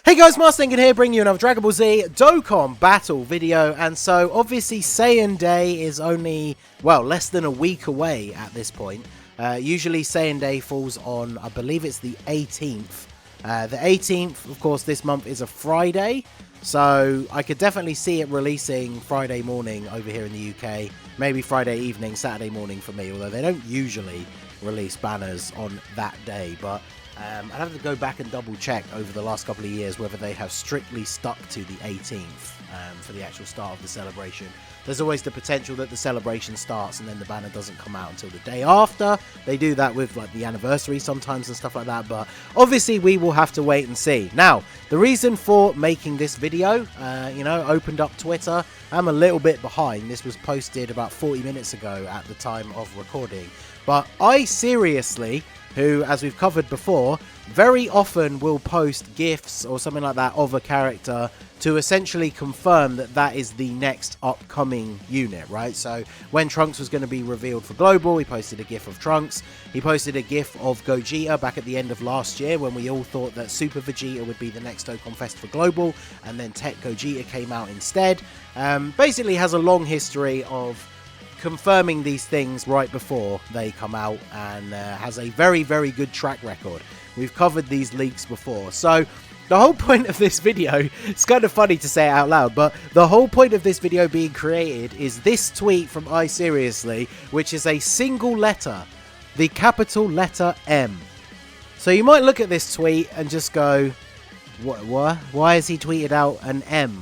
Hey guys, Marstinkin here, bringing you another Dragon Ball Z Dokkan battle video. And so, obviously, Saiyan Day is only, well, less than a week away at this point. Usually, Saiyan Day falls on, I believe it's the 18th. The 18th, of course, this month is a Friday. So, I could definitely see it releasing Friday morning over here in the UK. Maybe Friday evening, Saturday morning for me. Although they don't usually release banners on that day. But I'd have to go back and double check over the last couple of years whether they have strictly stuck to the 18th for the actual start of the celebration. There's always the potential that the celebration starts and then the banner doesn't come out until the day after. They do that with like the anniversary sometimes and stuff like that, but obviously we will have to wait and see. Now, the reason for making this video, opened up Twitter. I'm a little bit behind. This was posted about 40 minutes ago at the time of recording, but I seriously, who, as we've covered before, very often will post GIFs or something like that of a character to essentially confirm that that is the next upcoming unit, right? So when Trunks was going to be revealed for Global, he posted a GIF of Trunks. He posted a GIF of Gogeta back at the end of last year when we all thought that Super Vegeta would be the next Dokkan Fest for Global, and then Tech Gogeta came out instead. Basically has a long history of confirming these things right before they come out, and has a very, very good track record. We've covered these leaks before. So the whole point of this video, it's kind of funny to say it out loud, but the whole point of this video being created is this tweet from iSeriously, which is a single letter, the capital letter M. So you might look at this tweet and just go, what? Why has he tweeted out an M?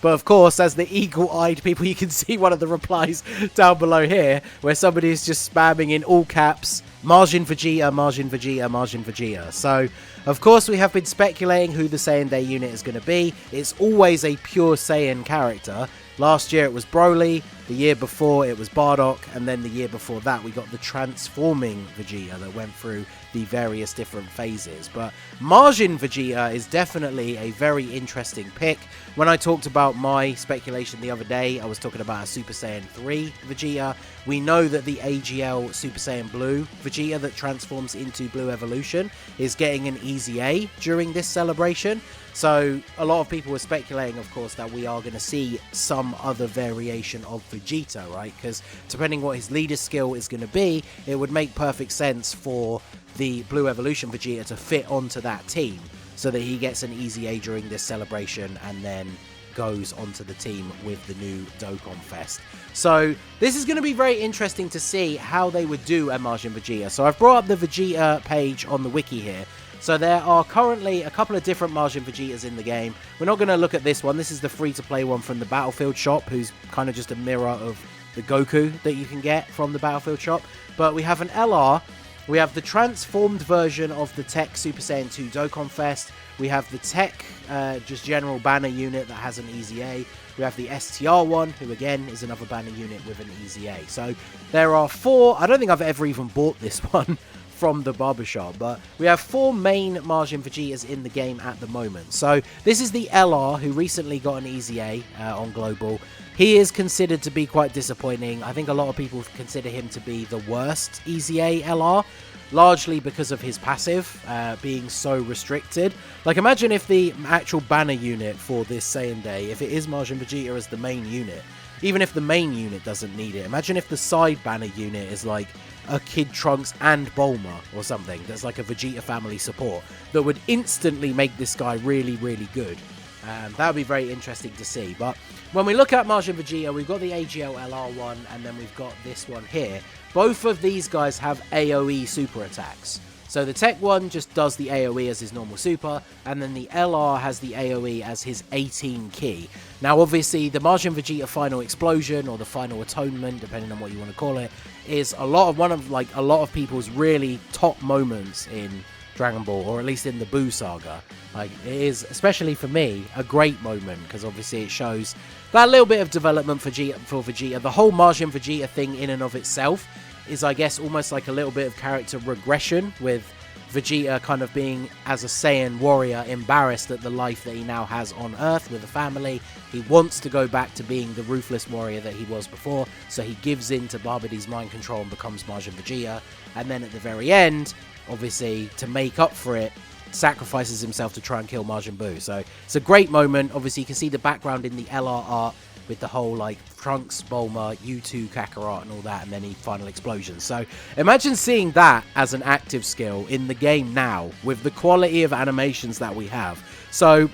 But of course, as the eagle-eyed people, you can see one of the replies down below here, where somebody is just spamming in all caps, MAJIN VEGETA, MAJIN VEGETA, MAJIN VEGETA. So, of course, we have been speculating who the Saiyan Day unit is going to be. It's always a pure Saiyan character. Last year it was Broly, the year before it was Bardock, and then the year before that we got the transforming Vegeta that went through the various different phases. But MAJIN Vegeta is definitely a very interesting pick. When I talked about my speculation the other day, I was talking about a Super Saiyan 3 Vegeta. We know that the AGL Super Saiyan Blue Vegeta that transforms into Blue Evolution is getting an Easy A during this celebration. So a lot of people were speculating, of course, that we are going to see some other variation of Vegeta, right? Because depending what his leader skill is going to be, it would make perfect sense for the Blue Evolution Vegeta to fit onto that team so that he gets an Easy A during this celebration and then goes onto the team with the new Dokkan Fest. So this is going to be very interesting to see how they would do a MAJIN Vegeta. So I've brought up the Vegeta page on the wiki here. So there are currently a couple of different MAJIN Vegetas in the game. We're not going to look at this one. This is the free-to-play one from the Battlefield shop, who's kind of just a mirror of the Goku that you can get from the Battlefield shop. But we have an LR. We have the transformed version of the Tech Super Saiyan 2 Dokkan Fest. We have the Tech just general banner unit that has an Easy A. We have the STR one, who again is another banner unit with an Easy A. So there are four. I don't think I've ever even bought this one from the barbershop, but we have four main MAJIN Vegetas in the game at the moment. So this is the LR, who recently got an Easy A on Global. He is considered to be quite disappointing. I think a lot of people consider him to be the worst Easy A LR, largely because of his passive being so restricted. Like, imagine if the actual banner unit for this Saiyan Day, if it is MAJIN Vegeta as the main unit, even if the main unit doesn't need it, imagine if the side banner unit is like a Kid Trunks and Bulma or something that's like a Vegeta family support that would instantly make this guy really, really good. That would be very interesting to see. But when we look at MAJIN Vegeta, we've got the AGL LR one, and then we've got this one here. Both of these guys have AoE super attacks. So the Tech one just does the AoE as his normal super, and then the LR has the AoE as his 18 key. Now, obviously, the MAJIN Vegeta Final Explosion, or the Final Atonement, depending on what you want to call it, is one of people's really top moments in Dragon Ball, or at least in the Buu saga. Like, it is, especially for me, a great moment, because obviously it shows that little bit of development for Vegeta. The whole MAJIN Vegeta thing in and of itself is, I guess, almost like a little bit of character regression, with Vegeta kind of being, as a Saiyan warrior, embarrassed at the life that he now has on Earth with a family. He wants to go back to being the ruthless warrior that he was before, so he gives in to Barbady's mind control and becomes MAJIN Vegeta. And then at the very end, obviously, to make up for it, sacrifices himself to try and kill Majin Buu. So it's a great moment. Obviously, you can see the background in the LR art with the whole like Trunks, Bulma, U2, Kakarot and all that, and then the final explosion. So imagine seeing that as an active skill in the game now with the quality of animations that we have. So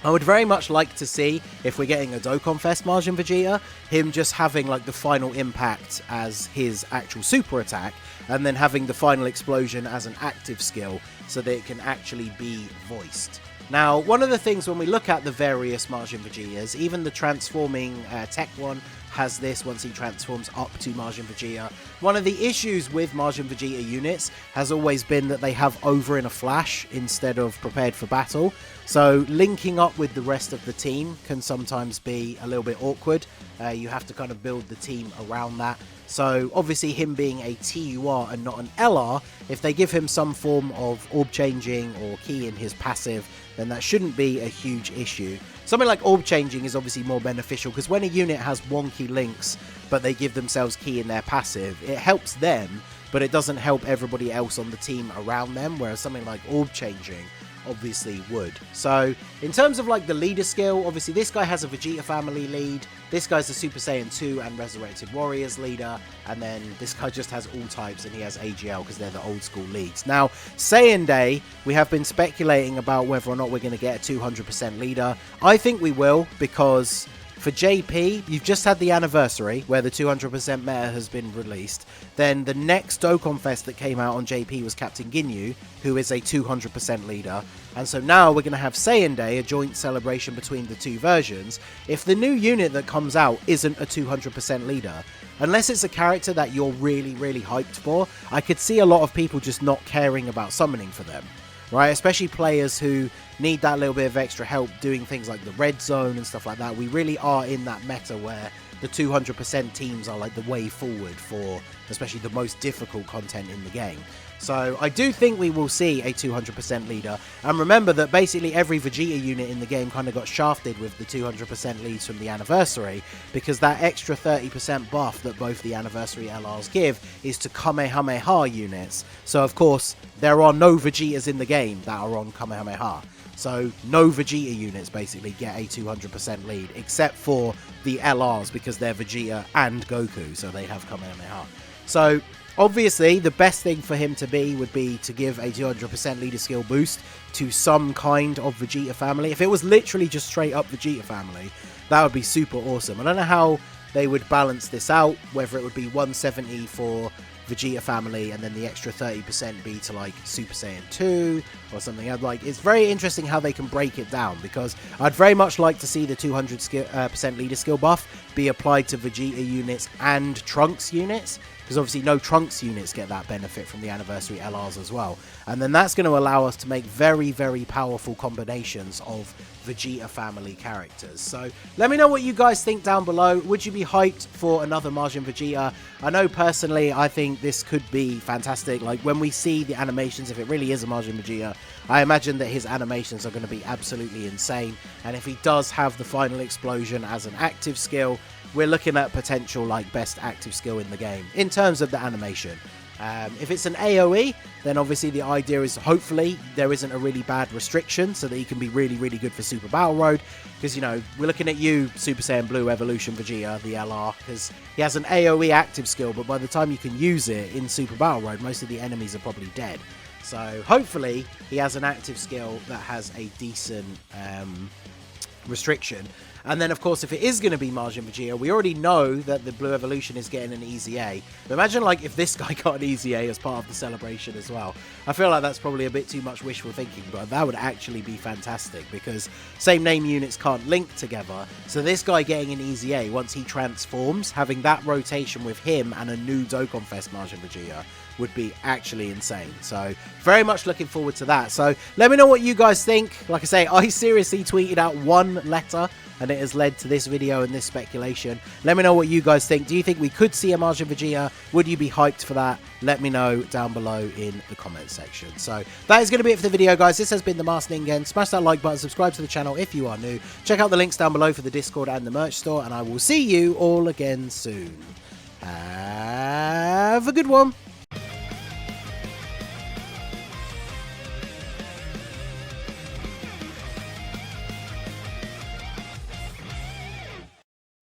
I would very much like to see, if we're getting a Dokkan Fest Majin Vegeta, him just having like the final impact as his actual super attack, and then having the final explosion as an active skill so that it can actually be voiced. Now, one of the things when we look at the various Majin Vegetas, even the transforming tech one has this once he transforms up to Majin Vegeta. One of the issues with Majin Vegeta units has always been that they have over in a flash instead of prepared for battle. So linking up with the rest of the team can sometimes be a little bit awkward. You have to kind of build the team around that. So obviously him being a TUR and not an LR, if they give him some form of orb changing or key in his passive, then that shouldn't be a huge issue. Something like orb changing is obviously more beneficial because when a unit has wonky links but they give themselves key in their passive, it helps them, but it doesn't help everybody else on the team around them, whereas something like orb changing obviously would. So in terms of like the leader skill, obviously this guy has a Vegeta family lead, this guy's the Super Saiyan 2 and Resurrected Warriors leader, and then this guy just has all types and he has AGL because they're the old school leads. Now Saiyan Day, we have been speculating about whether or not we're going to get a 200% leader. I think we will, because for JP, you've just had the anniversary where the 200% meta has been released. Then the next Dokkan Fest that came out on JP was Captain Ginyu, who is a 200% leader. And so now we're going to have Saiyan Day, a joint celebration between the two versions. If the new unit that comes out isn't a 200% leader, unless it's a character that you're really, really hyped for, I could see a lot of people just not caring about summoning for them. Right, especially players who need that little bit of extra help doing things like the red zone and stuff like that. We really are in that meta where the 200% teams are like the way forward for especially the most difficult content in the game. So I do think we will see a 200% leader. And remember that basically every Vegeta unit in the game kind of got shafted with the 200% leads from the anniversary, because that extra 30% buff that both the anniversary LRs give is to Kamehameha units. So of course there are no Vegetas in the game that are on Kamehameha. So no Vegeta units basically get a 200% lead, except for the LRs because they're Vegeta and Goku, so they have Kamehameha. So obviously the best thing for him to be would be to give a 200% leader skill boost to some kind of Vegeta family. If it was literally just straight up Vegeta family, that would be super awesome. I don't know how they would balance this out, whether it would be 170 for Vegeta family and then the extra 30% be to like Super Saiyan 2 or something. It's very interesting how they can break it down, because I'd very much like to see the 200% leader skill buff be applied to Vegeta units and Trunks units, because obviously no Trunks units get that benefit from the anniversary LRs as well. And then that's going to allow us to make very, very powerful combinations of Vegeta family characters. So let me know what you guys think down below. Would you be hyped for another Majin Vegeta? I know personally I think this could be fantastic. Like when we see the animations, if it really is a Majin Vegeta, I imagine that his animations are going to be absolutely insane. And if he does have the final explosion as an active skill, we're looking at potential like best active skill in the game in terms of the animation. If it's an AoE, then obviously the idea is hopefully there isn't a really bad restriction so that he can be really, really good for Super Battle Road. Because, you know, we're looking at you, Super Saiyan Blue Evolution Vegeta, the LR, because he has an AoE active skill, but by the time you can use it in Super Battle Road, most of the enemies are probably dead. So hopefully he has an active skill that has a decent restriction. And then, of course, if it is going to be Majin Vegeta, we already know that the Blue Evolution is getting an easy A. But imagine, like, if this guy got an easy A as part of the celebration as well. I feel like that's probably a bit too much wishful thinking, but that would actually be fantastic, because same name units can't link together. So this guy getting an easy A, once he transforms, having that rotation with him and a new Dokkan Fest Majin Vegeta would be actually insane. So very much looking forward to that. So let me know what you guys think. Like I say, I seriously tweeted out one letter and it has led to this video and this speculation. Let me know what you guys think. Do you think we could see a Majin Vegeta? Would you be hyped for that? Let me know down below in the comments section. So that is going to be it for the video, guys. This has been the Masked Ningen. Smash that like button, subscribe to the channel if you are new. Check out the links down below for the Discord and the merch store, and I will see you all again soon. Have a good one.